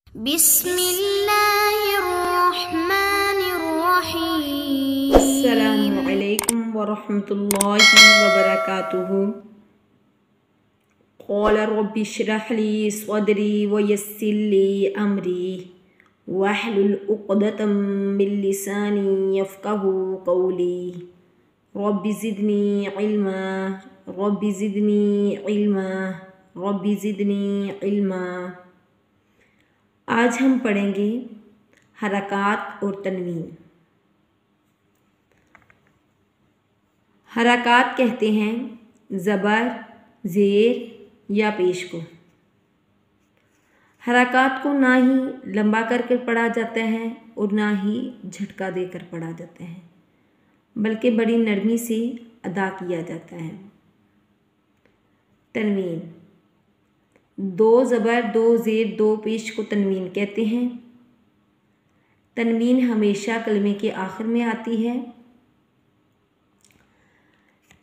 बिस्मिल्लाहिर्रहमानिर्रहीम। अस्सलामुअलैकुम वरहमतुल्लाहि वबरकातुहू। क़ाल रब्बि इश्रह ली सदरी वयस्सिर ली अमरी वहलुल उक़दतम मिन लिसानी यफ़क़हू क़ौली रब्बि ज़िदनी इल्मा रब्बि ज़िदनी इल्मा रब्बि ज़िदनी इल्मा। आज हम पढ़ेंगे हरकात और तनवीन। हरकात कहते हैं ज़बर, ज़ेर या पेश को। हरकात को ना ही लंबा करके पढ़ा जाता है और ना ही झटका देकर पढ़ा जाता है, बल्कि बड़ी नरमी से अदा किया जाता है। तनवीन, दो ज़बर, दो ज़ेर, दो पेश को तनवीन कहते हैं। तनवीन हमेशा कलमे के आखिर में आती है।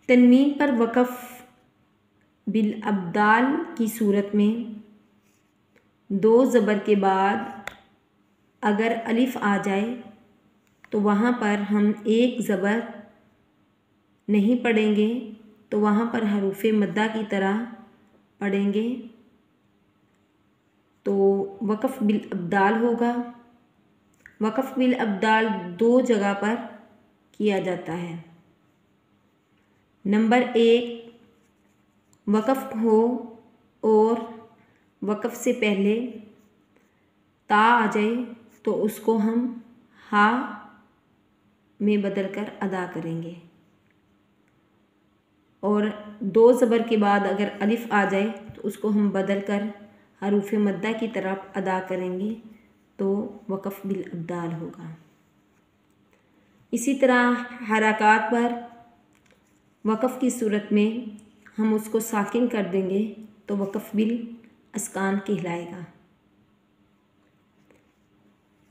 तनवीन पर वक़फ़ बिल अब्दाल की सूरत में दो ज़बर के बाद अगर अलिफ आ जाए तो वहाँ पर हम एक ज़बर नहीं पढ़ेंगे, तो वहाँ पर हरूफ़े मद्दा की तरह पढ़ेंगे, तो वक़फ़ बिल अब्दाल होगा। वक़फ़ बिल अब्दाल दो जगह पर किया जाता है। नंबर एक, वक़फ़ हो और वक़फ़ से पहले ता आ जाए तो उसको हम हा में बदल कर अदा करेंगे, और दो ज़बर के बाद अगर अलिफ आ जाए तो उसको हम बदल कर हरूफ़े मद्दा की तरफ अदा करेंगे, तो वक़फ़ बिल अब्दाल होगा। इसी तरह हरकात पर वक़फ़ की सूरत में हम उसको साकिन कर देंगे तो वक़फ़ बिल अस्कान कहलाएगा।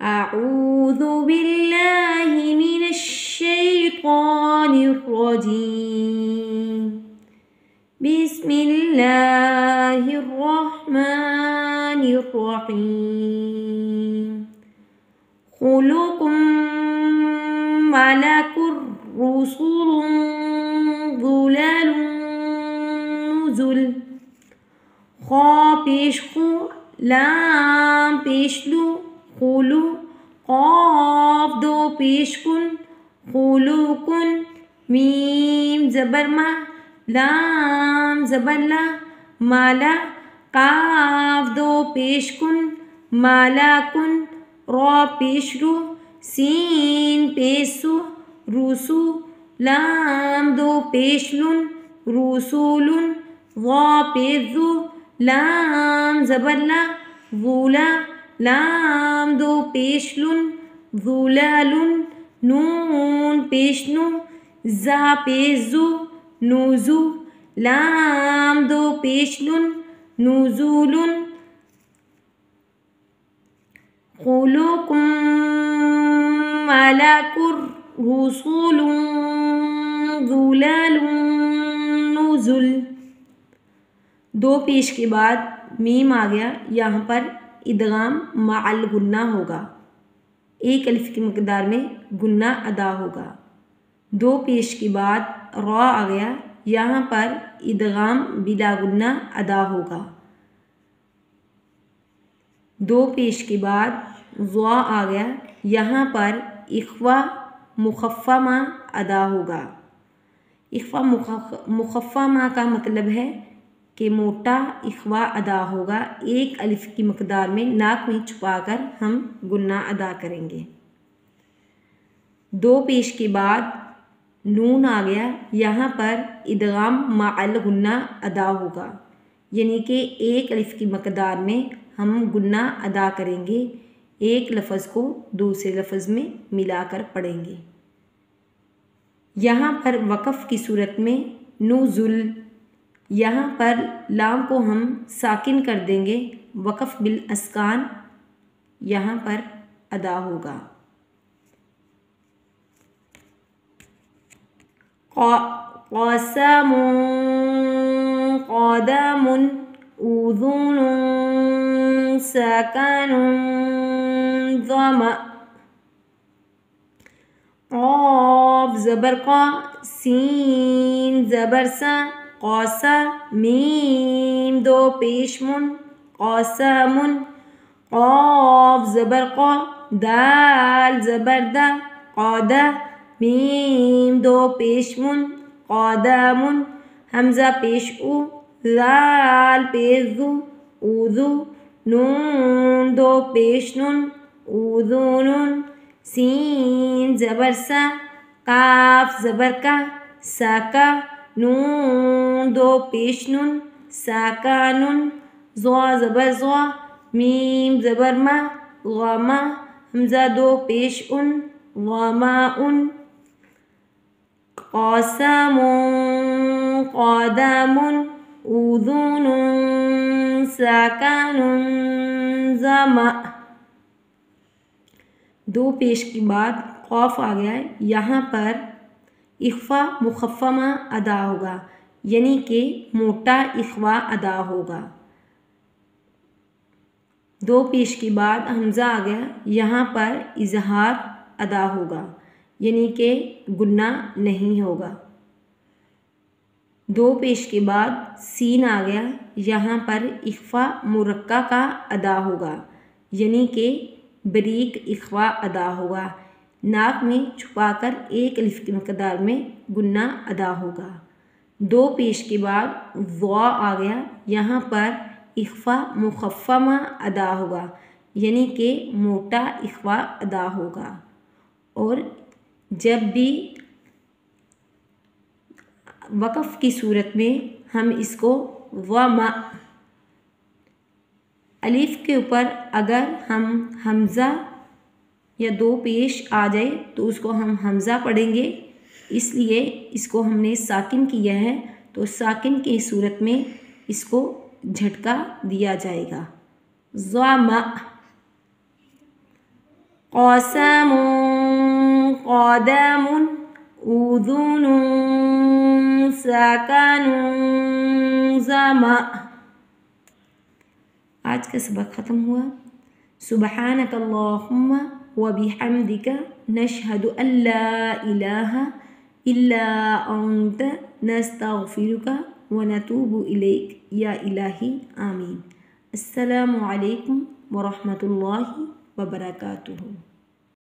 अऊज़ु बिल्लाहि मिनश शैतानिर रजीम। बिस्मिल्लाहिर रहमानिर रहीम। खुलुकुम मलकुर रुसुलुन ज़ुललुन नुज़ुल। खा पेश खु, लाम पेश लु, खुलु, क़ाफ दो पेश कुन, खुलुकुन, मीम ज़बर मा, लाम ज़बर ला, माला, काफ दो पेश कुन, माला कुन, रा पेश रु, सीन पेश सु, रुसु, लाम दो पेश लुन, रुसुलुन, वा पेश ज़ु, लाम ज़बर ला, ज़ुला, लाम दो पेश लुन, ज़ुलालुन, नून पेश नु, ज़ा पेश ज़ु, नुज़ु, लाम दो पेश लुन, नुज़ुलुन। खुलुकुम मलकुर रुसुलुन ज़ुललुन नुज़ुल। दो पेश के बाद मीम आ गया, यहाँ पर इदगाम मअल गुन्ना होगा, एक अलिफ की मकदार में गुन्ना अदा होगा। दो पेश के बाद रा आ गया, यहाँ पर इदगाम बिला गुन्ना अदा होगा। दो पेश के बाद ज़ा आ गया, यहाँ पर इख्वा मुखफ़्फ़मा अदा होगा। इख्वा मुखफ़्फ़मा का मतलब है कि मोटा इख्वा अदा होगा, एक अलिफ की मकदार में नाक में छुपाकर हम गुन्ना अदा करेंगे। दो पेश के बाद नून आ गया, यहाँ पर इदगाम मअल गुन्ना अदा होगा, यानी कि एक अलिफ की मकदार में हम गुन्ना अदा करेंगे, एक लफ्ज़ को दूसरे लफ्ज़ में मिलाकर पढ़ेंगे। यहाँ पर वक़फ़ की सूरत में नुज़ुल, यहाँ पर लाम को हम साकिन कर देंगे, वक़फ़ बिल अस्कान यहाँ पर अदा होगा। क़समुन क़दमुन उज़ुनुन साकिनुन ज़मा। क़ाफ़ ज़बर क़ा, सीन ज़बर सा, क़ौसा, मीम दो पेश मुन, क़ौसमुन। क़ाफ़ ज़बर क़ा, दाल ज़बर दा, क़ौदा, मीम दो पेश मुन, क़ौदामुन। हमज़ा पेश उ, लाल पेश दु, ऊज़ु। नून दो पेश नुन, ऊज़ुनुन। सीन ज़बर सा, काफ ज़बर का, साका। नून दो पेश नुन, साकानुन। ज़ा ज़बर ज़ा, मीम ज़बर मा, ग़मा। हमज़ा दो पेश उन, ग़माउन। क़ौसमुन, क़ौदामुन, ऊज़ुनुन, साकानुन, ज़मा। दो पेश के बाद क़ाफ़ आ गया है, यहाँ पर इख़्फ़ा मुख़फ़्फ़मा अदा होगा, यानी कि मोटा इख़्वा अदा होगा। दो पेश के बाद हमज़ा आ गया, यहाँ पर इज़हार अदा होगा, यानी कि गुन्ना नहीं होगा। दो पेश के बाद सीन आ गया, यहाँ पर इख़्फ़ा मुरक्का का अदा होगा, यानी कि बारीक इख़्वा अदा होगा। नाक में छुपाकर एक अलिफ की मक़दार में गुन्ना अदा होगा। दो पेश के बाद ज़ा आ गया, यहाँ पर इख़्फ़ा मुख़फ़्फ़मा अदा होगा, यानी कि मोटा इख़्वा अदा होगा। और जब भी वक़फ़ की सूरत में हम इसको ज़मा, अलिफ के ऊपर अगर हम हमज़ा या दो पेश आ जाए तो उसको हम हमज़ा पढ़ेंगे, इसलिए इसको हमने साकिन किया है, तो साकिन की सूरत में इसको झटका दिया जाएगा। ज़मा। क़ौसमुन, क़ौदामुन, ऊज़ुनुन, साकिनुन, ज़मा। आज का सबक ख़त्म हुआ। सुब्हानक अल्लाहुम्मा व बिहम्दिक नशहदु अल्ला इलाहा इल्ला अंत नस्तग़फिरुक व नतूबु इलैक या इलाही आमीन। अस्सलामु अलैकुम व रहमतुल्लाहि व बरकातुहू।